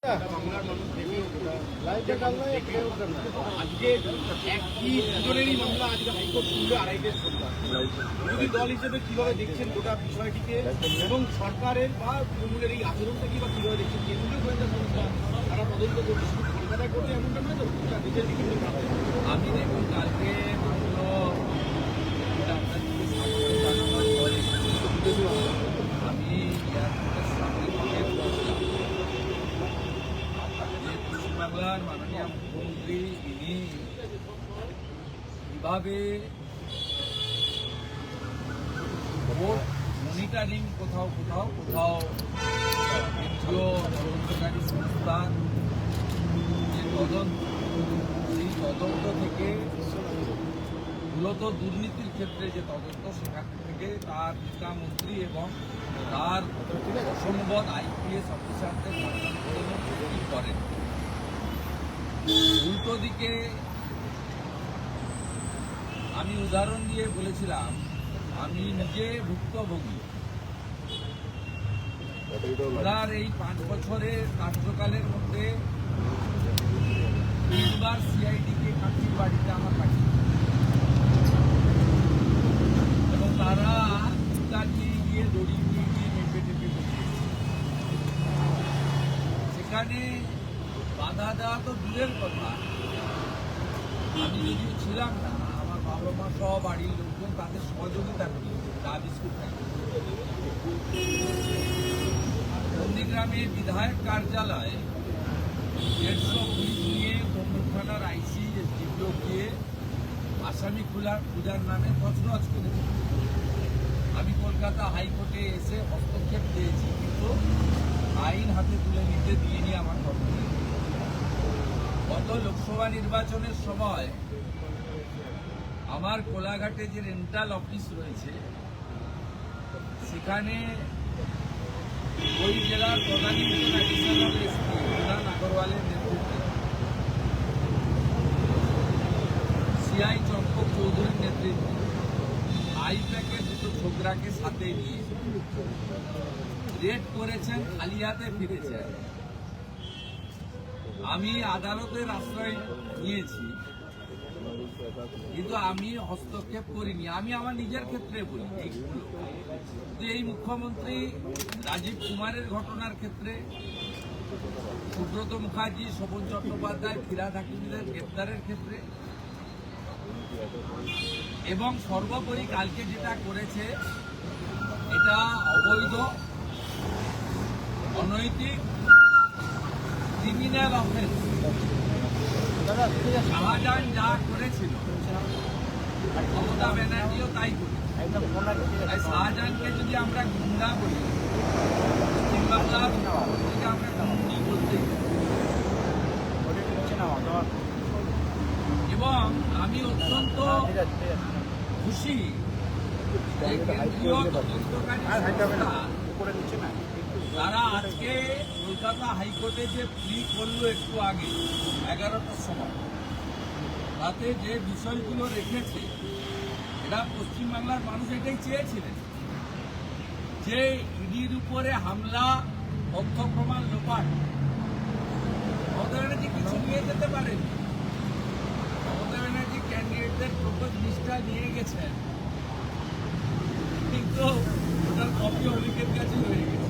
বাংলার মানুষ দেখেও আজকে একই দুজনেরই মামলা আজকে হাইকোর্ট শুনবে আড়াইটের সন্ধ্যা। বিরোধী দল হিসেবে কিভাবে দেখছেন গোটা বিষয়টিকে এবং সরকারের বা তৃণমূলের এই আচরণটাকে বা কিভাবে দেখছেন? কেন্দ্রীয় গোয়েন্দা সংস্থা তারা তদন্ত করছে, শুধু কলকাতায় করছে এমনটা নয় তো, নিজের দিকে আমি দেখুন কালকে মাত্র আপনাদেরকে স্বাগত জানানোর পরে আমি এয়ারপোর্টের সামনে থেকে পৌঁছলাম। যে পশ্চিমবাংলার মাননীয় মুখ্যমন্ত্রী ইনি কীভাবে ভোট মনিটরিং কোথাও কেন্দ্রীয় তদন্তকারী সংস্থার যে তদন্ত, সেই তদন্ত থেকে মূলত দুর্নীতির ক্ষেত্রে যে তদন্ত, সেখান থেকে তার শিক্ষামন্ত্রী এবং তার অসম্ভব আইপিএস অফিসারদের বর্তমান করেন। উল্টো দিকে আমি উদাহরণ দিয়ে বলেছিলাম, আমি নিজে ভুক্তভোগী। ওনার এই 5 বছরের কার্যকালের মধ্যে 3 বার সিআইডিকে কাঠির বাড়িতে আমার পাঠিয়ে এবং তারা নিয়ে গিয়ে দড়ি নিয়ে গিয়ে টেপে সেখানে বাধা দেওয়া তো দূরের কথা, আমি যদিও ছিলাম না, আমার বাবা মা সহ বাড়ির লোকজন তাদের সহযোগিতা করি, চা বিস্কুট খাই। নন্দীগ্রামের বিধায়ক কার্যালয়ে 150 পুলিশ নিয়ে তমলুক থানার আইসি এসডিপিও গিয়ে আসামি খোঁজার নামে তছনছ করেছে। আমি কলকাতা হাইকোর্টে এসে হস্তক্ষেপ পেয়েছি, কিন্তু আইন হাতে তুলে নিতে দিইনি আমার কর্মী। গত লোকসভা নির্বাচনের সময় আমার কোলাঘাটে যে রেন্টাল অফিস রয়েছে, সেখানে ওই জেলার প্রধানী অ্যাডিশনাল এসপি প্রধান আগরওয়ালের নেতৃত্বে, সিআই চম্পক চৌধুরীর নেতৃত্বে আইপ্যাকের 2 ছোকরাকে সাথে নিয়ে রেড করেছেন, খালি হাতে ফিরেছেন। আমি আদালতের আশ্রয় নিয়েছি, কিন্তু আমি হস্তক্ষেপ করিনি। আমি আমার নিজের ক্ষেত্রে বলি, এই মুখ্যমন্ত্রী রাজীব কুমারের ঘটনার ক্ষেত্রে, সুব্রত মুখার্জি, শোভন চট্টোপাধ্যায়, ফিরহাদ হাকিমদের গ্রেপ্তারের ক্ষেত্রে, এবং সর্বোপরি কালকে যেটা করেছে, এটা অবৈধ, অনৈতিক, ক্রিমিনাল অফেন্স। শাহজাহান যা করেছিল, মমতা ব্যানার্জিও তাই করেছে। শাহজাহানকে যদি আমরা গুন্ডা বলি, পশ্চিমবাংলার আমরা গুন্ডি বলতে, এবং আমি অত্যন্ত খুশি যে কেন্দ্রীয় তদন্তকারী সংস্থা তারা আজকে কলকাতা হাইকোর্টে যে প্লি করলো একটু আগে 11টার সময়, তাতে যে বিষয়গুলো রেখেছে, এটা পশ্চিমবাংলার মানুষ এটাই চেয়েছিলেন, যে ইডির উপরে হামলা, তথ্য প্রমাণ লোপাট। মমতা ব্যানার্জি কিছু নিয়ে যেতে পারেন, মমতা ব্যানার্জি ক্যান্ডিডেটদের প্রপোজ লিস্টটা নিয়ে গেছেন, কিন্তু ওটার কপি অনেকের কাছে রয়ে গেছে।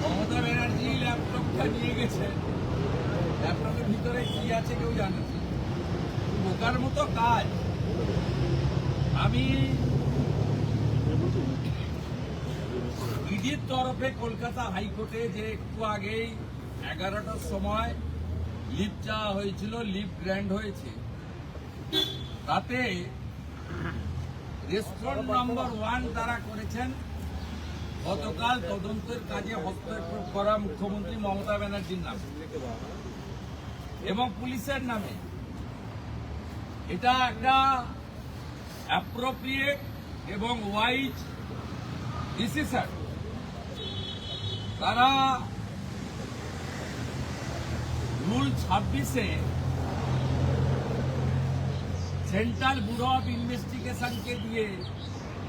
মমতা ব্যানার্জি ল্যাপটপটা নিয়ে গেছেন, ল্যাপটপের ভিতরে কি আছে কেউ জানে। বোকার মতো কাজ। আমি ইডির তরফে কলকাতা হাইকোর্টে যে একটু আগেই 11টার সময় লিভ চাওয়া হয়েছিল, লিভ গ্র্যান্ড হয়েছে, তাতে রেস্টুরেন্ট নম্বর 1 তারা করেছেন গতকাল তদন্তের কাজে হস্তক্ষেপ করা মুখ্যমন্ত্রী মমতা ব্যানার্জির নামে এবং পুলিশের নামে। এটা একটা অ্যাপ্রোপ্রিয়েট এবং ওয়াইজ ডিসিশন। তারা রুল 26-এ সেন্ট্রাল ব্যুরো অফ ইনভেস্টিগেশনকে দিয়ে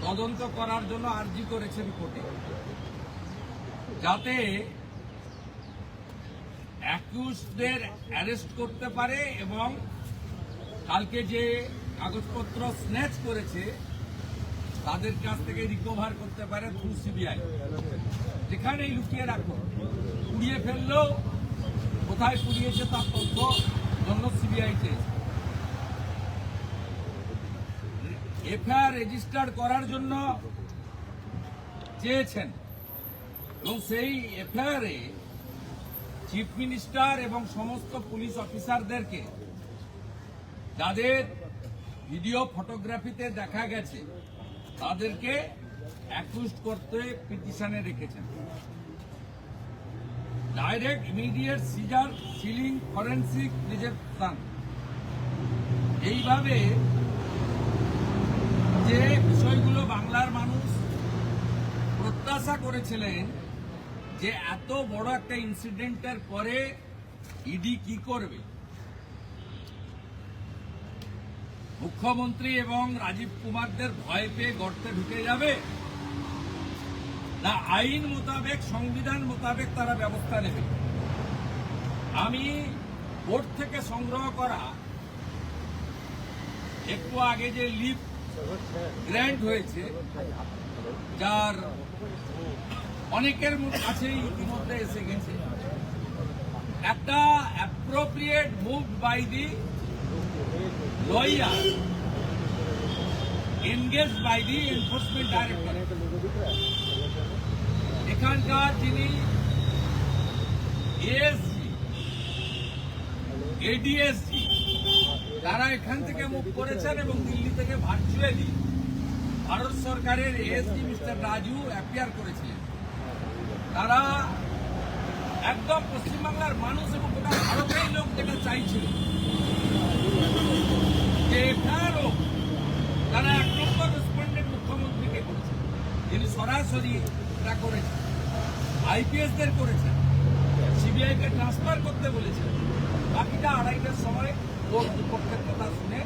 তদন্ত করার জন্য আর্জি করেছেন কোর্টে। যাতে অ্যাকিউজদের অ্যারেস্ট করতে পারে এবং কালকে যে কাগজপত্র স্ন্যাচ করেছে তাদের কাছ থেকে রিকভার করতে পারে থ্রু সিবিআই। যেখানেই লুকিয়ে রাখো, পুড়িয়ে ফেললেও কোথায় পুড়িয়েছে তার তথ্য জন্য সিবিআই চেয়েছে। এফআইআর রেজিস্টার্ড করার জন্য চেয়েছেন এবং সেই এফআইআরে চিফ মিনিস্টার এবং সমস্ত পুলিশ অফিসারদেরকে যাদের ভিডিও ফটোগ্রাফিতে দেখা গেছে তাদেরকে অ্যাকিউজ করতে পিটিশনে রেখেছেন। Direct immediate seizure, sealing, forensic rejection, এইভাবে যে বিষয়গুলো বাংলার মানুষ প্রত্যাশা করেছিলেন যে এত বড় একটা ইনসিডেন্টের পরে ইডি কি করবে, মুখ্যমন্ত্রী এবং রাজীব কুমারদের ভয় পেয়ে গর্তে ঢুকে যাবে না আইন মোতাবেক, সংবিধান মোতাবেক তারা ব্যবস্থা নেবে। আমি কোর্ট থেকে সংগ্রহ করা একটু আগে যে লিভ গ্র্যান্ট হয়েছে, যার অনেকের কাছেই ইতিমধ্যে এসে গেছে, একটা appropriate move by the lawyer engage by the enforcement director. এখানকার যিনি এএসজি, এডিএসজি, তারা এখান থেকে মুভ করেছেন এবং দিল্লি থেকে ভার্চুয়ালি ভারত সরকারের এএসজি মিস্টার রাজু অ্যাপিয়ার করেছিলেন। তারা একদম পশ্চিমবাংলার মানুষ এবং গোটা ভারতের লোক যেটা চাইছিল যে এফআইআর হোক, তারা 1 নম্বর রেসপন্ডেন্ট মুখ্যমন্ত্রীকে করেছেন, যিনি সরাসরি এটা করেছেন, আইপিএসদের করেছেন, সিবিআইকে ট্রান্সফার করতে বলেছেন। বাকিটা 2:30টার সময় কোর্ট দুপক্ষের কথা শুনে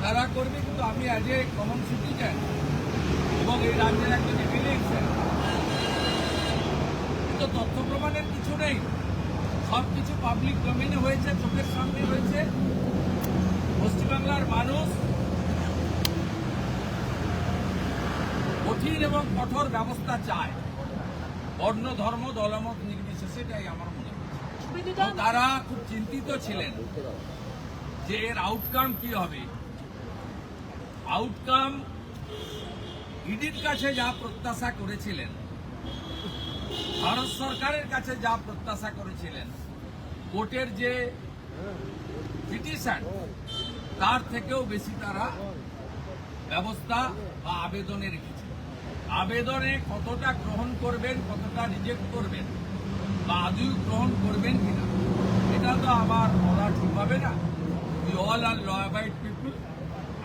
তারা করবে। কিন্তু আমি অ্যাজ এ কমন সিটিজেন এবং এই রাজ্যের একজন এমএলএ হিসেবে কিন্তু তথ্য প্রমাণের কিছু নেই, সবকিছু পাবলিক ডোমেইনে হয়েছে, চোখের সামনে হয়েছে। পশ্চিমবাংলার মানুষ কঠিন এবং কঠোর ব্যবস্থা চায়, বর্ণ, ধর্ম, দলমত নির্বিশেষে, এটাই আমার মনে হয়। তারা খুব চিন্তিত ছিলেন যে এর আউটকাম কি হবে। আউটকাম ইডির কাছে যা প্রত্যাশা করেছিলেন, ভারত সরকারের কাছে যা প্রত্যাশা করেছিলেন, কোর্টের যে পিটিশন তার থেকেও বেশি তারা ব্যবস্থা বা আবেদনে রেখেছে। আবেদনে কতটা গ্রহণ করবেন, কতটা রিজেক্ট করবেন বা আদৌ গ্রহণ করবেন কিনা, এটা তো আমার বলা ঠিক হবে না। We all are law abide people.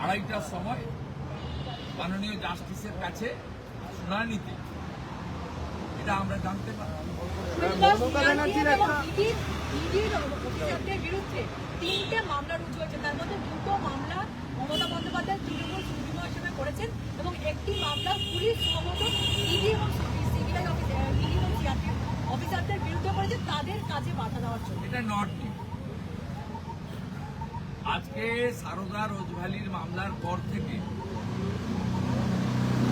2:30টার সময় মাননীয় জাস্টিসের কাছে শুনানিতে এটা আমরা জানতে পারি। বিরুদ্ধে 3টে মামলা রুজু হয়েছে, তার মধ্যে 2টো মামলা মমতা বন্দ্যোপাধ্যায় তৃণমূল সুপ্রিমো হিসেবে করেছেন এবং একটি মামলা পুলিশ সম্ভবত ইডি এবং সিবিআই অফিসারদের বিরুদ্ধে করেছে তাদের কাজে বাধা দেওয়ার জন্য। এটা নট নিউ। আজকে সারদা রোজভ্যালির মামলার পর থেকে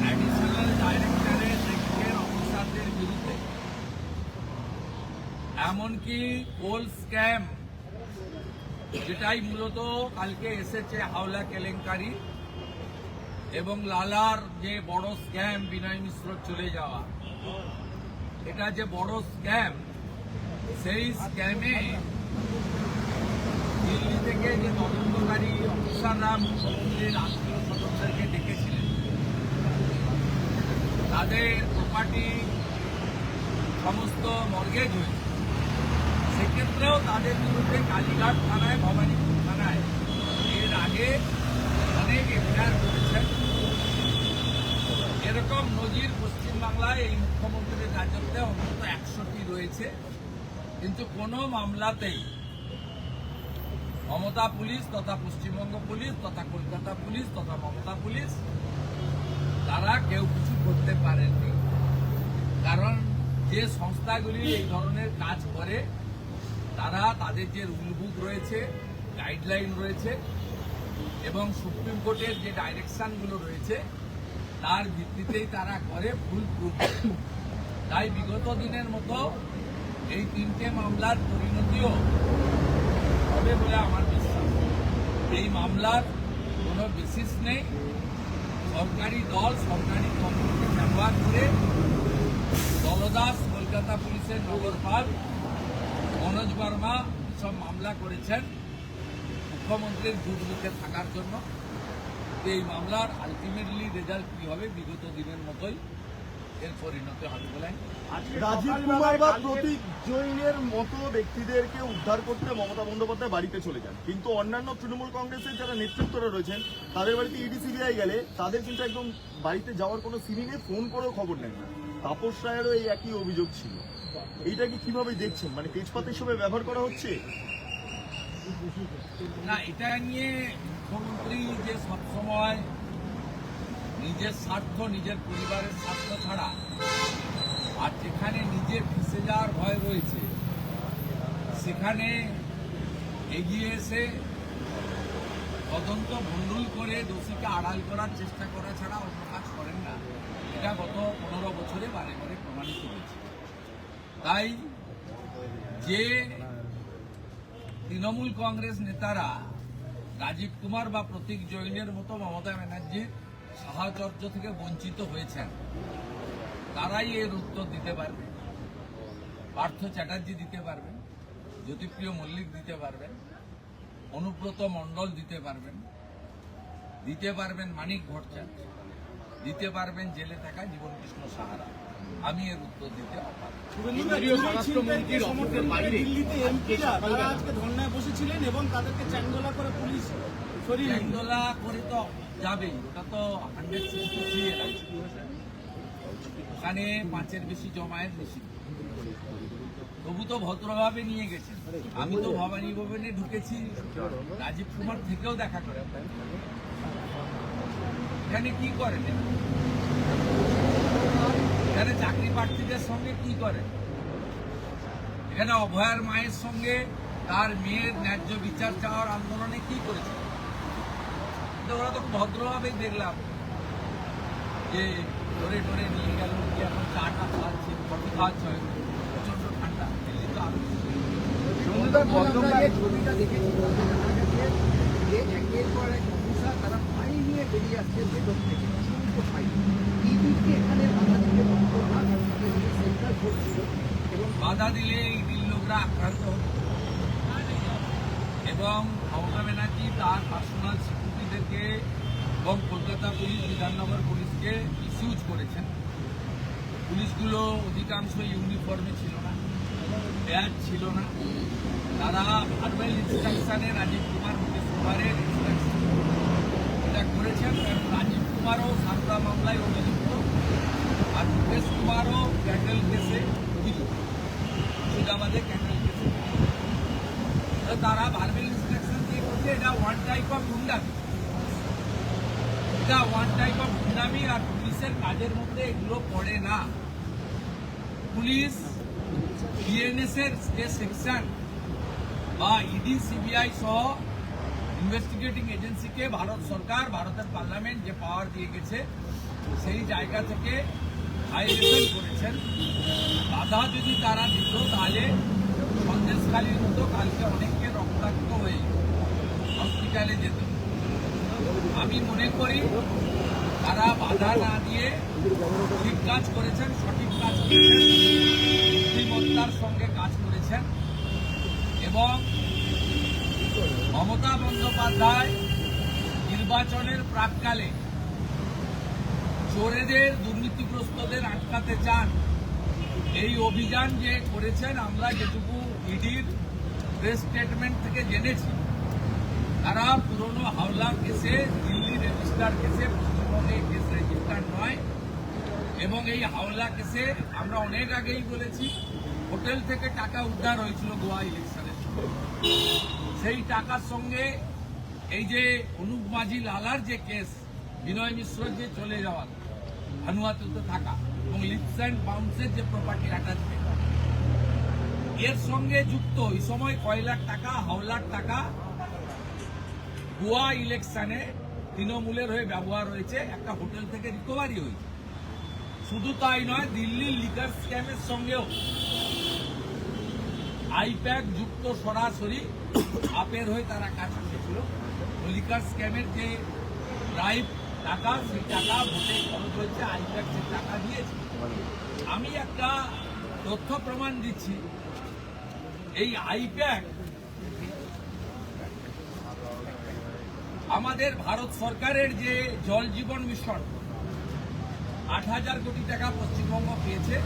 অ্যাডিশনাল ডাইরেক্টরের সেক্টরের অফিসারদের বিরুদ্ধে, এমনকি কোল স্ক্যাম, যেটাই মূলত কালকে এসেছে হাওলা কেলেঙ্কারি এবং লালার যে বড় স্ক্যাম, বিনয় মিশ্র চলে যাওয়া, এটা যে বড় স্ক্যাম, সেই স্ক্যামে দিল্লি থেকে যে তদন্তকারী অফিসাররা মুখ্যমন্ত্রীর আত্মীয় স্বজনদেরকে ডেকেছিলেন, তাদের প্রপার্টি সমস্ত মর্গেজ হয়েছে। সেক্ষেত্রেও তাদের বিরুদ্ধে কালীঘাট থানায়, ভবানীপুর থানায় এর আগে অনেক এফআইআর করেছেন। এরকম নজির পশ্চিমবাংলায় এই মুখ্যমন্ত্রীর রাজত্বে অন্তত 100টি রয়েছে, কিন্তু কোনো মামলাতেই মমতা পুলিশ তথা পশ্চিমবঙ্গ পুলিশ তথা কলকাতা পুলিশ তথা মমতা পুলিশ তারা কেউ কিছু করতে পারেননি। কারণ যে সংস্থাগুলি এই ধরনের কাজ করে তারা তাদের যে রুল বুক রয়েছে, গাইডলাইন রয়েছে এবং সুপ্রিম কোর্টের যে ডাইরেকশনগুলো রয়েছে তার ভিত্তিতেই তারা করে ফুল প্রুফ। তাই বিগত দিনের মতো এই 3টে মামলার পরিণতিও হবে বলে আমার বিশ্বাস। এই মামলার কোনো বেসিস নেই। সরকারি দল সরকারি কর্মীকে ব্যবহার করে দলদাস কলকাতা পুলিশের নগরপাল মনোজ বর্মা সব মামলা করেছেন মুখ্যমন্ত্রীর গুডউইলে থাকার জন্য। এই মামলার আলটিমেটলি রেজাল্ট কি হবে বিগত দিনের মতোই এর পরিণতি হবে বলে রাজীব কুমার বা প্রতীক জৈনের মতো ব্যক্তিদেরকে উদ্ধার করতে মমতা বন্দ্যোপাধ্যায় বাড়িতে চলে যান, কিন্তু অন্যান্য তৃণমূল কংগ্রেসের যারা নেতৃত্বরা রয়েছেন তাদের বাড়িতে ইডি সিবিআই গেলে তাদের কিন্তু একদম বাড়িতে যাওয়ার কোনো সিরি নেই, ফোন করেও খবর নেন না। তাপস রায়েরও এই একই অভিযোগ ছিল। এইটাকে কিভাবে দেখছেন, মানে তেজপাত হিসেবে ব্যবহার করা হচ্ছে? না, এটা নিয়ে মুখ্যমন্ত্রী যে সবসময় নিজের স্বার্থ, নিজের পরিবারের স্বার্থ ছাড়া আর যেখানে নিজে ফেঁসে যাওয়ার ভয় রয়েছে সেখানে এগিয়ে এসে তদন্ত ভণ্ডুল করে দোষীকে আড়াল করার চেষ্টা করা ছাড়া অন্য কাজ করেন না। এটা গত 15 বছরে বারে বারে প্রমাণিত হয়েছে। তাই যে তৃণমূল কংগ্রেস নেতারা রাজীব কুমার বা প্রতীক জৈনের মতো মমতা ব্যানার্জির সাহচর্য থেকে বঞ্চিত হয়েছেন তারাই এর উত্তর দিতে পারবে। পার্থ চ্যাটার্জি দিতে পারবেন, জ্যোতিপ্রিয় মল্লিক দিতে পারবেন, অনুব্রত মণ্ডল দিতে পারবেন মানিক ভট্টাচার্য, দিতে পারবেন জেলে থাকা জীবন কৃষ্ণ সাহারা। আমি এর উত্তর দিতে অপারগ। কেন্দ্রীয় স্বরাষ্ট্রমন্ত্রীর অফিসের বাইরে দিল্লিতে এমপিরা তারা আজকে ধর্নায় বসেছিলেন এবং তাদেরকে চ্যাংদোলা করে পুলিশ সরিয়ে নিল। চ্যাংদোলা করে তো যাবেই, ওটা তো 163 এলাকা, ওখানে 5-এর বেশি জমায়েত বেশি। তবু তো ভদ্রভাবে নিয়ে গেছেন। আমি তো ভবানী ভবনে ঢুকেছি, রাজীব কুমার থেকেও দেখা করে। এখানে কি করেন? এখানে চাকরি প্রার্থীদের সঙ্গে কি করেন? এখানে অভয়ার মায়ের সঙ্গে তার মেয়ের ন্যায্য বিচার চাওয়ার আন্দোলনে কি করেছে? ওরা তো ভদ্রভাবেই দেখলাম যে ধরে ধরে নিয়ে গেল, যে এখন চাটা খাওয়াচ্ছে, কফি খাওয়াচ্ছে, প্রচন্ড ঠান্ডা। দিল্লি তো আরো ছবিটা দেখেছি যে একের পর এক অফিসার তারা ফাইল নিয়ে বেরিয়ে আসছে ভেতর থেকে, কিন্তু ফাইল ইডিকে এখানে বাধা দিতে পারতো না, কারণ সেন্ট্রাল ভোট ছিল এবং বাধা দিলে এই দিল লোকরা আক্রান্ত হতো। এবং মমতা ব্যানার্জি তার পার্সোনাল সিকিউরিটিদেরকে এবং কলকাতা পুলিশ, বিধাননগর পুলিশকে মিসইউজ করেছেন। পুলিশগুলো অধিকাংশ ইউনিফর্মে ছিল না, ব্যাজ ছিল না। তারা ভার্বাল ইনস্ট্রাকশনে রাজীব কুমার মুকেশ কুমারের ইনস্ট্রাকশন এটা করেছেন। কারণ রাজীব কুমারও সারদা মামলায় অভিযুক্ত আর মুকেশ কুমারও ক্যাটেল কেসে অভিযুক্ত, মুর্শিদাবাদে ক্যাটেল কেসে। তারা ভার্বাল ইনস্ট্রাকশন দিয়ে করছে। এটা ওয়ান টাইপ অফ গুন্ডামি, আর পুলিশের কাজের মধ্যে এগুলো পড়ে না। পুলিশ বিএনএস এর যে সেকশন বা ইডি সিবিআই সহ ইনভেস্টিগেটিং এজেন্সিকে ভারত সরকার, ভারতের পার্লামেন্ট যে পাওয়ার দিয়ে গেছে সেই জায়গা থেকে ভায়োলেশন করেছেন। বাধা যদি তারা দিত তাহলে সন্দেশখালীর মতো কালকে অনেককে রক্তাক্ত হয়ে হসপিটালে যেত। আমি মনে করি তারা বাধা না দিয়ে ঠিক কাজ করেছেন, সঠিক কাজ করেছেন, বুদ্ধিমত্তার সঙ্গে কাজ করেছেন। এবং মমতা বন্দ্যোপাধ্যায় নির্বাচনের প্রাক্কালে চোরেদের, দুর্নীতিগ্রস্তদের আটকাতে চান। এই অভিযান যে করেছেন, আমরা যেটুকু ইডির প্রেস স্টেটমেন্ট থেকে জেনেছি, তারা পুরনো হাওলা কেসে, দিল্লি রেজিস্টার কেসে, পশ্চিমবঙ্গে কেস রেজিস্টার নয়। এবং এই হাওলা কেসে আমরা অনেক আগেই বলেছি, হোটেল থেকে টাকা উদ্ধার হয়েছিল গোয়া ইলেকশনের সময়। সেই টাকার সঙ্গে এই যে অনুপ মাঝি লালার যে কেস, বিনয় মিশ্র যে চলে যাওয়া, ভানুয়াতুতে থাকা, এবং লিপস অ্যান্ড বাউন্সের যে প্রপার্টি অ্যাটাচমেন্ট, এর সঙ্গে যুক্ত এই সময় কয় লাখ টাকা, হাওলার টাকা গোয়া ইলেকশনে তৃণমূলের হয়ে ব্যবহার হয়েছে, একটা হোটেল থেকে রিকভারি হয়েছে। শুধু তাই নয়, দিল্লির লিকার স্ক্যামের সঙ্গেও আইপ্যাক যুক্ত সরাসরি আপের হয়ে তারা কাজ করেছিল। লিকার স্ক্যামের যে রাইট টাকা, সেই টাকা ভোটে খরচ হয়েছে, আইপ্যাক যে টাকা দিয়েছে। আমি একটা তথ্য প্রমাণ দিচ্ছি, এই আইপ্যাক আমাদের ভারত সরকারের যে জল জীবন মিশন 8,000 কোটি টাকা পশ্চিমবঙ্গ পেয়েছে,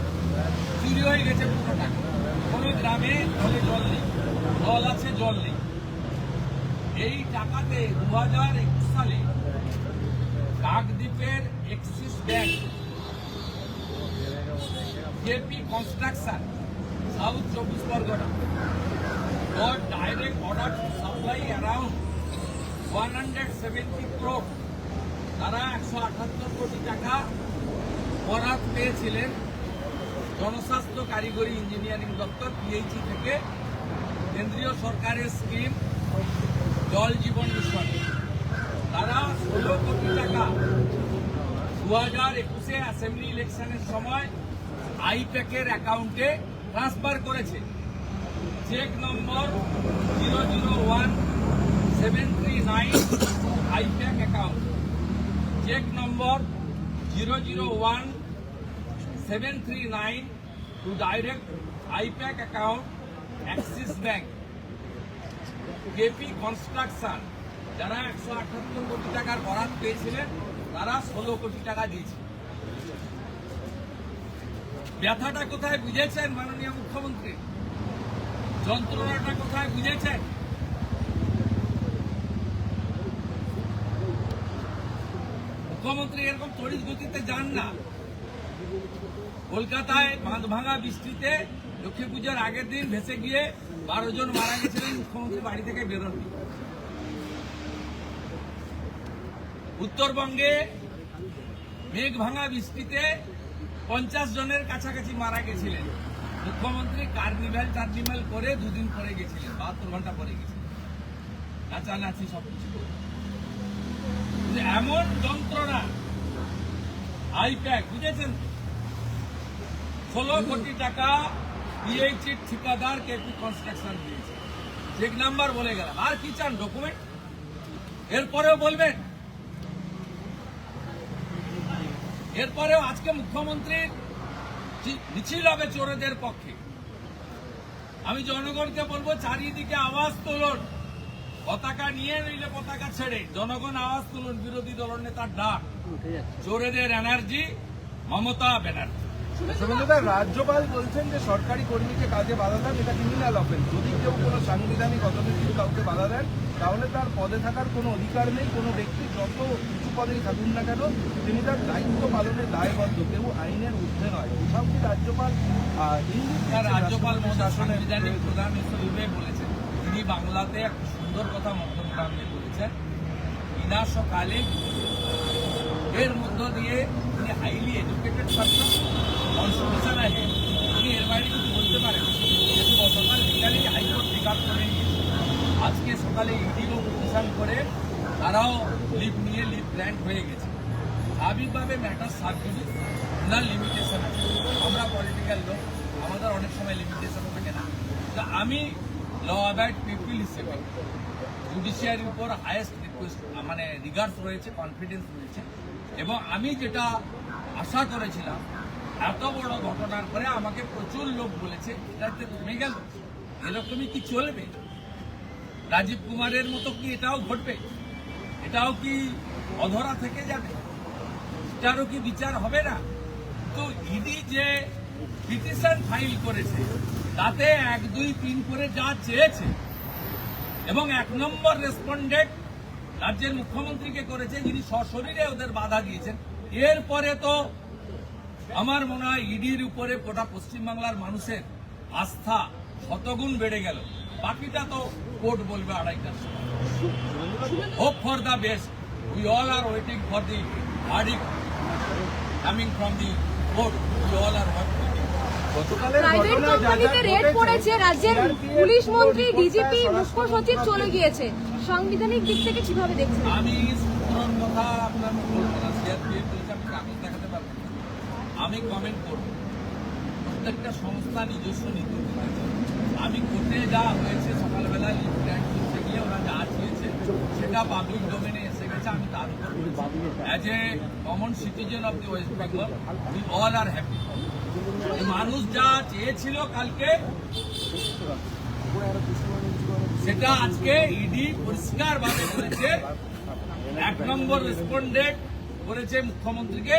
চুরি হয়ে গেছে পুরো টাকা। কোনো গ্রামে জলে জল নেই, জল আছে জল নেই। এই টাকাতে 2021 সালে কাকদ্বীপের Axis bank, JP construction, south 24 Pargana got direct order to supply around 170 crore। তারা 178 কোটি টাকা বরাদ পেয়েছিলেন জনস্বাস্থ্য কারিগরি ইঞ্জিনিয়ারিং দপ্তর পিএইচই থেকে, কেন্দ্রীয় সরকারের স্কিম জল জীবন মিশন। তারা 16 কোটি টাকা 2021 অ্যাসেম্বলি ইলেকশনের সময় আইপ্যাকের অ্যাকাউন্টে ট্রান্সফার করেছে। Cheque number 001739 IPAC account, cheque number 001739 to direct IPAC account Axis bank. JP construction যারা 178 কোটি টাকার বরাদ পেয়েছিলেন, তারা 16 কোটি টাকা দিয়েছে। ব্যথাটা কোথায় বুঝেছেন মাননীয় মুখ্যমন্ত্রী? যন্ত্রণাটা কোথায় বুঝেছেন? মুখ্যমন্ত্রী এরকম তড়িৎ গতিতে যান না। কলকাতায় বাঁধ ভাঙা বৃষ্টিতে লক্ষ্মী পুজোর আগের দিন ভেসে গিয়ে 12 জন মারা গেছিলেন, মুখ্যমন্ত্রী বাড়ি থেকে বেরোননি। উত্তরবঙ্গে মেঘ ভাঙা বৃষ্টিতে 50 জনের কাছাকাছি মারা গেছিলেন, মুখ্যমন্ত্রী টার্নিভ্যাল করে 2 দিন পরে গেছিলেন, 72 ঘন্টা পরে গেছিলেন, নাচানাচি সবকিছু করে। এমন যন্ত্রণা আইপ্যাক, বুঝেছেন? 16 কোটি টাকা পিএইচইর ঠিকাদার কেপি কনস্ট্রাকশন দিয়েছে। চেক নাম্বার বলে গেলাম, আর কি চান ডকুমেন্ট? এরপরেও বলবেন? এরপরেও আজকে মুখ্যমন্ত্রীর মিছিল হবে চোরেদের পক্ষে। আমি জনগণকে বলবো, চারিদিকে আওয়াজ তুলুন, পতাকা নিয়ে নইলে পতাকা ছেড়ে জনগণ আওয়াজ তুলুন। বিরোধী দলনেতার ডাক, চোরেদের এনার্জি মমতা ব্যানার্জি। রাজ্যপাল বলছেন যে সরকারি কর্মীকে কাজে বাধা দেন এটা ক্রিমিনাল অফেন্স। যদি কেউ কোনো সাংবিধানিক অথরিটির কাউকে বাধা দেন, তাহলে তার পদে থাকার কোনো অধিকার নেই। কোনো ব্যক্তি যত উঁচু পদেই থাকুন না কেন, তিনি তার দায়িত্ব পালনের দায়বদ্ধ, কেউ আইনের ঊর্ধ্বে নয়। কোথাও কি রাজ্যপাল রাজ্যপাল সাংবিধানিক প্রধান হিসেবে বলেছেন, তিনি বাংলাতে এক সুন্দর কথা মধ্যমগ্রামে বলেছেন, বিনাশকালে এর মধ্য দিয়ে তিনি হাইলি এডুকেটেড পারসন, কনস্টিটিউশন আছে, তিনি এর বাইরে কিছু বলতে পারেন। যেহেতু গতকাল বিকালে হাইকোর্ট রিকার্ড করে নিয়েছে, আজকে সকালে ইডিও পিটিশন করে তারাও লিভ নিয়ে লিভ গ্র্যান্ট হয়ে গেছে। স্বাভাবিকভাবে ম্যাটার সাবজুডিস, না লিমিটেশন আছে। আমরা পলিটিক্যাল লোক, আমাদের অনেক সময় লিমিটেশন থাকে না। তা আমি ল অ্যাবাইড পিপল হিসেবে জুডিশিয়ারির উপর হায়েস্ট রিকোয়েস্ট রিগার্ডস রয়েছে, কনফিডেন্স রয়েছে। এবং আমি যেটা আশা করেছিলাম, এত বড় ঘটনার পরে আমাকে প্রচুর লোক বলেছে এটাতে থেমে গেল, এরকমই কি চলবে? রাজীব কুমারের মতো কি এটাও ঘটবে? এটাও কি অধরা থেকে যাবে? এটারও কি বিচার হবে না? তো ইডি যে পিটিশন ফাইল করেছে, তাতে 1, 2, 3 করে যা চেয়েছে, এবং 1 নম্বর রেসপন্ডেন্ট রাজ্যের মুখ্যমন্ত্রীকে করেছে, যিনি সশরীরে ওদের বাধা দিয়েছেন। এরপরে তো আমার মনে হয় ইডির উপরে গোটা পশ্চিমবাংলার মানুষের আস্থা শতগুণ বেড়ে গেল। বাকিটা তো কোর্ট বলবে 2:30টার সময়। Hope for the best, we all R waiting for the verdict coming from the support. We all are one team. গতকালের প্রাইভেট ঘটনা যা যা কোম্পানিতে রেড ঘটেছে, পড়েছে, রাজ্যের CRPF পুলিশ মন্ত্রী, রিপোর্টটা ডিজিপি, মুখ্য স্বরাষ্ট্র সচিব চলে মন্ত্রক গিয়েছে। সাংবিধানিক দিক থেকে কিভাবে দেখছেন? আমি সূত্রর কথা আপনার বলবো না, সিআরপিএফ বলছে আমি কাগজ দেখাতে পারবো না। আমি কমেন্ট করবো। প্রত্যেকটা সংস্থা নিজস্ব নীতি দিয়েছে। আমি কোর্টে যা হয়েছে সকালবেলা লিভ গ্র্যান্ট করতে গিয়ে ওরা যা চেয়েছে সেটা পাবলিক ডোমেনে এসে গেছে, আমি তার উপর as a common citizen of the West Bengal we all are happy. মানুষ যা চেয়েছিল কালকে সেটা আজকে ইডি পরিষ্কার ভাবে করেছে। 1 নম্বর রেসপন্ডেন্ট করেছে মুখ্যমন্ত্রীকে,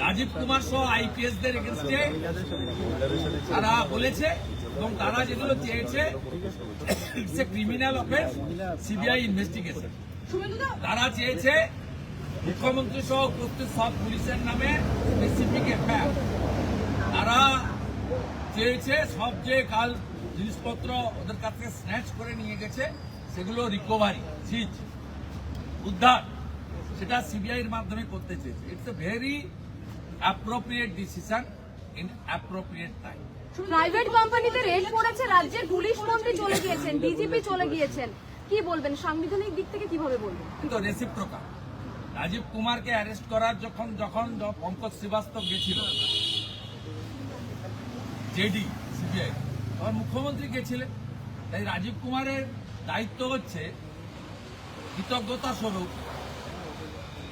রাজীব কুমার সহ আইপিএস দের এগেনস্টে তারা বলেছে, এবং তারা যেগুলো চেয়েছে it's a criminal offence, CBI investigation. তারা চেয়েছে মুখ্যমন্ত্রী সহ উপস্থিত সব পুলিশের নামে স্পেসিফিক এফআইআর। তারা চেয়েছে সব যে কাল জিনিসপত্র ওদের কাছে স্ন্যাচ করে নিয়ে গেছে সেগুলো রিকভারি, সিজ, উদ্ধার, সেটা সিবিআইয়ের মাধ্যমে করতে চেয়েছে। It's a very appropriate decision in appropriate time. Private কোম্পানিতে রেড পড়েছে, রাজ্যের পুলিশ মন্ত্রী চলে গিয়েছেন, ডিজিপি চলে গিয়েছেন, কি বলবেন? সাংবিধানিক দিক থেকে কিভাবে বলবেন? কিন্তু রেসিপ্রোকাল। রাজীব কুমারকে অ্যারেস্ট করার যখন পঙ্কজ শ্রীবাস্তব গেছিল জেডি সিবিআই, তখন মুখ্যমন্ত্রী গেছিলেন। তাই রাজীব কুমারের দায়িত্ব হচ্ছে কৃতজ্ঞতা স্বরূপ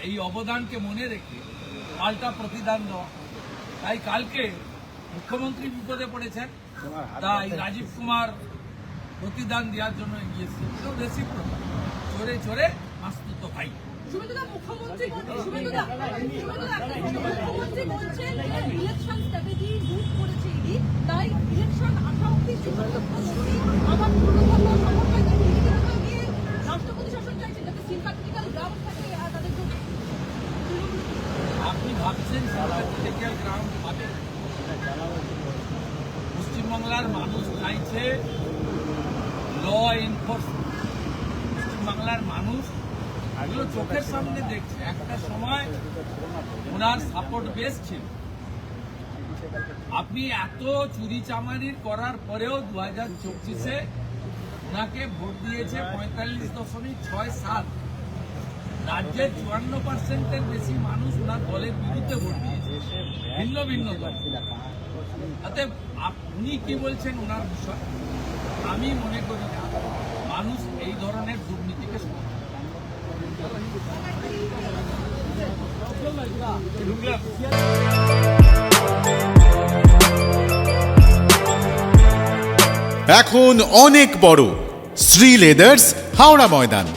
এই অবদানকে মনে রেখে পাল্টা প্রতিদান দেওয়া। তাই কালকে মুখ্যমন্ত্রী বিপদে পড়েছেন, তাই রাজীব কুমার প্রতিদান দেওয়ার জন্য এগিয়েছে। রেসিপ্রোকাল, চোরে চোরে মাস্তুত ভাই। মুখ্যমন্ত্রী বলছেন ইলেকশন স্ট্র্যাটেজি লুট করেছে ইডি, তাই ইলেকশন আসা অব্দি আবার রাষ্ট্রপতি শাসন চাইছেন, যাতে সিম্প্যাথেটিক্যাল গ্রাউন্ড থাকে তাদের জন্য। আপনি ভাবছেন সিম্প্যাথেটিক্যাল গ্রাউন্ড পাবে? পশ্চিমবাংলার মানুষ চাইছে ল এনফোর্সমেন্ট। পশ্চিমবাংলার মানুষ এগুলো চোখের সামনে দেখছে। একটা সময় ওনার সাপোর্ট বেস ছিল। আপনি এত চুরি চামারির করার পরেও 2024-এ ওনাকে ভোট দিয়েছে 45.67। রাজ্যের 54%-এর বেশি মানুষ ওনার দলের বিরুদ্ধে ভোট দিয়েছে, ভিন্ন ভিন্ন দল। অতএব আপনি কি বলছেন ওনার বিষয়? আমি মনে করি না মানুষ এই ধরনের দুর্নীতিকে সমর্থন করে। এখন অনেক বড় শ্রী লেদার্স হাওড়া ময়দান।